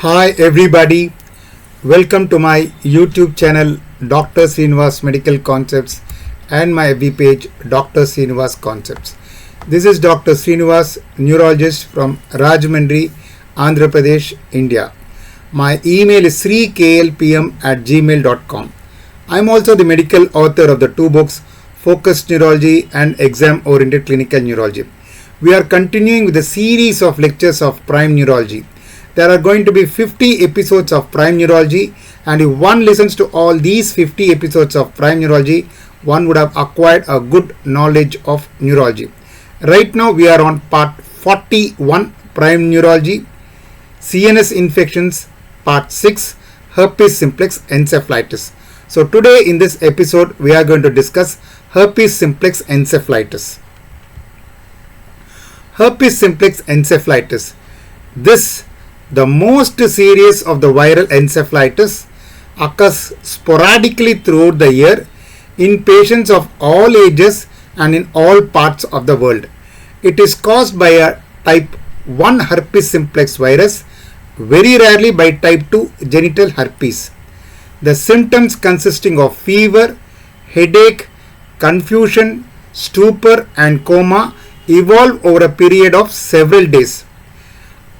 Hi everybody, welcome to my YouTube channel Dr.Sreenivas Medical Concepts and my FB page Dr.Sreenivas Concepts. This is Dr. Sreenivas, neurologist from Rajahmundry, Andhra Pradesh, India. My email is sreeklpm@gmail.com. I am also the medical author of the two books Focused Neurology and Exam Oriented Clinical Neurology. We are continuing with a series of lectures of Prime Neurology. There are going to be 50 episodes of Prime Neurology, and if one listens to all these 50 episodes of Prime Neurology, one would have acquired a good knowledge of neurology. Right now we are on part 41, Prime Neurology, CNS infections, part 6, Herpes Simplex Encephalitis. So today in this episode we are going to discuss Herpes Simplex Encephalitis. Herpes Simplex Encephalitis. This, the most serious of the viral encephalitis, occurs sporadically throughout the year in patients of all ages and in all parts of the world. It is caused by a type 1 herpes simplex virus, very rarely by type 2 genital herpes. The symptoms consisting of fever, headache, confusion, stupor and coma evolve over a period of several days.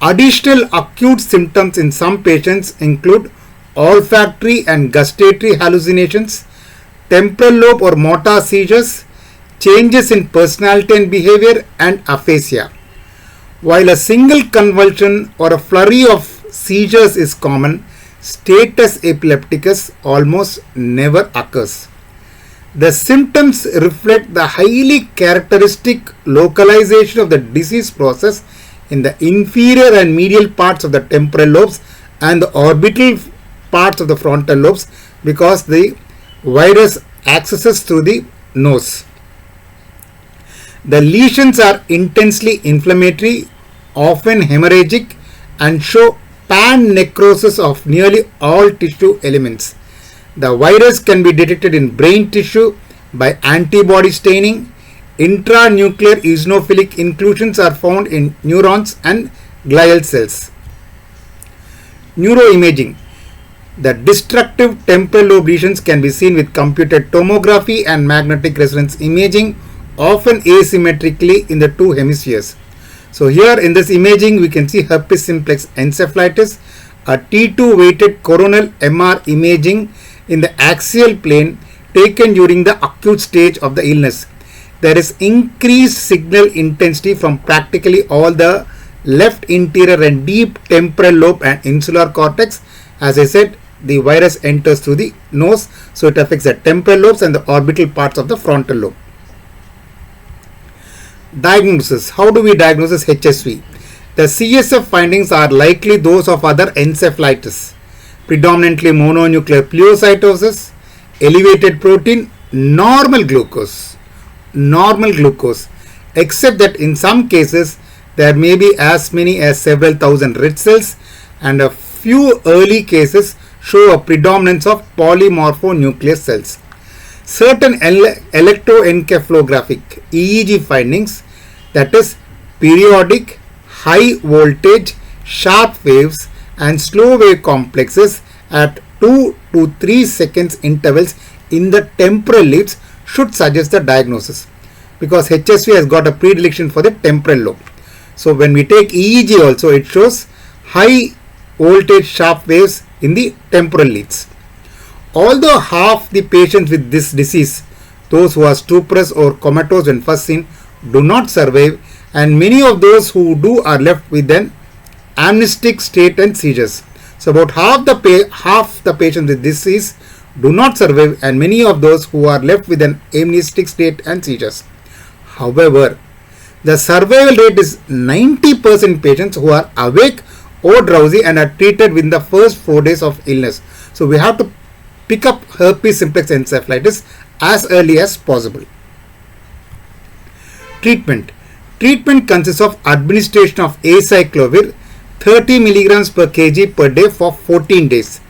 Additional acute symptoms in some patients include olfactory and gustatory hallucinations, temporal lobe or motor seizures, changes in personality and behavior, and aphasia. While a single convulsion or a flurry of seizures is common, status epilepticus almost never occurs. The symptoms reflect the highly characteristic localization of the disease process in the inferior and medial parts of the temporal lobes and the orbital parts of the frontal lobes, because the virus accesses through the nose. The lesions are intensely inflammatory, often hemorrhagic, and show pan-necrosis of nearly all tissue elements. The virus can be detected in brain tissue by antibody staining. Intranuclear eosinophilic inclusions are found in neurons and glial cells. Neuroimaging. The destructive temporal lobe lesions can be seen with computed tomography and magnetic resonance imaging, often asymmetrically in the two hemispheres. So here in this imaging we can see herpes simplex encephalitis, a T2 weighted coronal MR imaging in the axial plane taken during the acute stage of the illness. There is increased signal intensity from practically all the left interior and deep temporal lobe and insular cortex. As I said, the virus enters through the nose, so it affects the temporal lobes and the orbital parts of the frontal lobe. Diagnosis. How do we diagnose HSV? The CSF findings are likely those of other encephalitis, predominantly mononuclear pleocytosis, elevated protein, normal glucose, except that in some cases there may be as many as several thousand red cells, and a few early cases show a predominance of polymorphonuclear cells. Certain electroencephalographic EEG findings, that is periodic, high voltage, sharp waves and slow wave complexes at 2 to 3 seconds intervals in the temporal leads, should suggest the diagnosis, because HSV has got a predilection for the temporal lobe. So when we take EEG also, it shows high voltage sharp waves in the temporal leads. Although half the patients with this disease, those who are stuporous or comatose when first seen, do not survive, and many of those who do are left with an amnestic state and seizures. So about half the patients with this disease do not survive, and many of those who are left with an amnestic state and seizures. However, the survival rate is 90% patients who are awake or drowsy and are treated within the first 4 days of illness. So we have to pick up herpes simplex encephalitis as early as possible. Treatment. Treatment consists of administration of acyclovir 30 mg per kg per day for 14 days.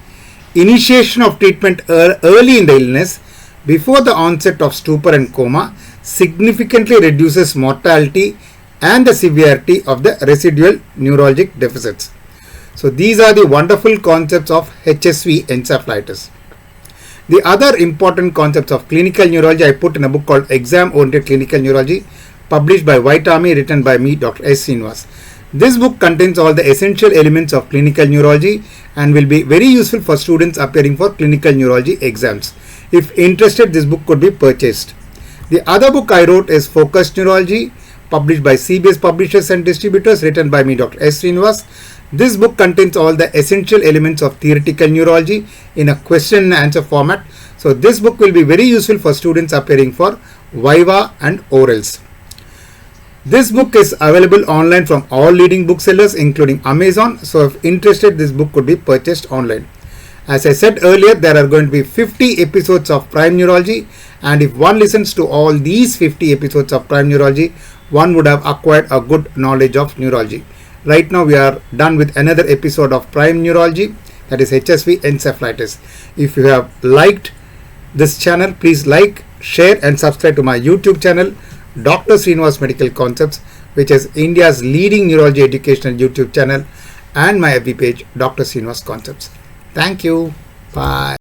Initiation of treatment early in the illness, before the onset of stupor and coma, significantly reduces mortality and the severity of the residual neurologic deficits. So these are the wonderful concepts of HSV encephalitis. The other important concepts of clinical neurology I put in a book called Exam Oriented Clinical Neurology, published by White Army, written by me, Dr. Sreenivas. This book contains all the essential elements of clinical neurology and will be very useful for students appearing for clinical neurology exams. If interested, this book could be purchased. The other book I wrote is Focused Neurology, published by CBS Publishers and Distributors, written by me, Dr. Sreenivas. This book contains all the essential elements of theoretical neurology in a question and answer format. So this book will be very useful for students appearing for Viva and Orals. This book is available online from all leading booksellers including Amazon. So if interested, this book could be purchased online. As I said earlier, there are going to be 50 episodes of Prime Neurology, and if one listens to all these 50 episodes of Prime Neurology, one would have acquired a good knowledge of neurology. Right now we are done with another episode of Prime Neurology, that is HSV encephalitis. If you have liked this channel, please like, share and subscribe to my YouTube channel, Dr. Sreenivas Medical Concepts, which is India's leading neurology educational YouTube channel, and my FB page, Dr. Sreenivas Concepts. Thank you. Bye.